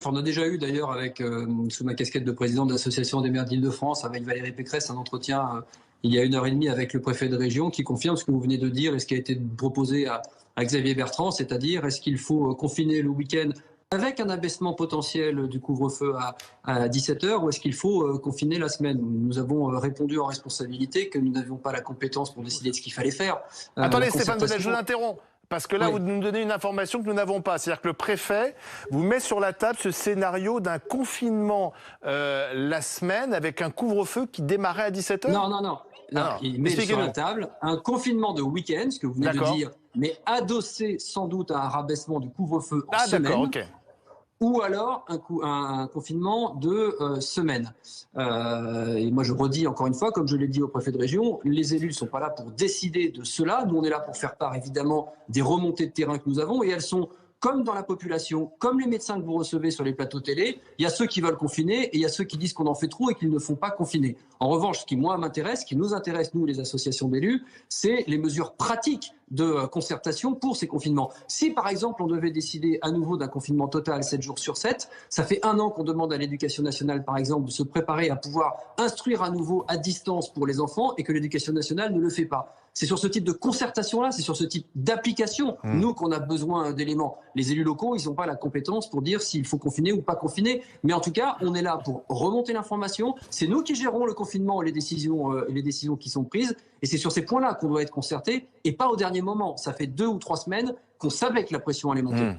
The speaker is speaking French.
On a déjà eu d'ailleurs, sous ma casquette de président de l'Association des maires d'Île-de-France, avec Valérie Pécresse, un entretien il y a 1 heure et demie avec le préfet de région qui confirme ce que vous venez de dire et ce qui a été proposé à Xavier Bertrand, c'est-à-dire est-ce qu'il faut confiner le week-end avec un abaissement potentiel du couvre-feu à 17 h ou est-ce qu'il faut confiner la semaine? Nous avons répondu en responsabilité que nous n'avions pas la compétence pour décider de ce qu'il fallait faire. Attendez Stéphane Baudet, je vous interromps. Parce que là, Oui. vous nous donnez une information que nous n'avons pas. C'est-à-dire que le préfet vous met sur la table ce scénario d'un confinement la semaine avec un couvre-feu qui démarrait à 17 h. Non. Il met sur la table un confinement de week-end, ce que vous venez de dire, mais adossé sans doute à un rabaissement du couvre-feu en semaine. Ok. Ou alors un confinement de semaine. Et moi, je redis encore une fois, comme je l'ai dit au préfet de région, les élus ne sont pas là pour décider de cela. Nous, on est là pour faire part, évidemment, des remontées de terrain que nous avons. Et elles sont, comme dans la population, comme les médecins que vous recevez sur les plateaux télé, il y a ceux qui veulent confiner et il y a ceux qui disent qu'on en fait trop et qu'ils ne font pas confiner. En revanche, ce qui, moi, m'intéresse, ce qui nous intéresse, nous, les associations d'élus, c'est les mesures pratiques de concertation pour ces confinements. Si, par exemple, on devait décider à nouveau d'un confinement total 7 jours sur 7, ça fait 1 an qu'on demande à l'Éducation nationale, par exemple, de se préparer à pouvoir instruire à nouveau à distance pour les enfants et que l'Éducation nationale ne le fait pas. C'est sur ce type de concertation-là, c'est sur ce type d'application, nous, qu'on a besoin d'éléments. Les élus locaux, ils n'ont pas la compétence pour dire s'il faut confiner ou pas confiner. Mais en tout cas, on est là pour remonter l'information. C'est nous qui gérons le confinement et les décisions qui sont prises. Et c'est sur ces points-là qu'on doit être concerté et pas au dernier moment. Ça fait 2 ou 3 semaines qu'on savait que la pression allait monter.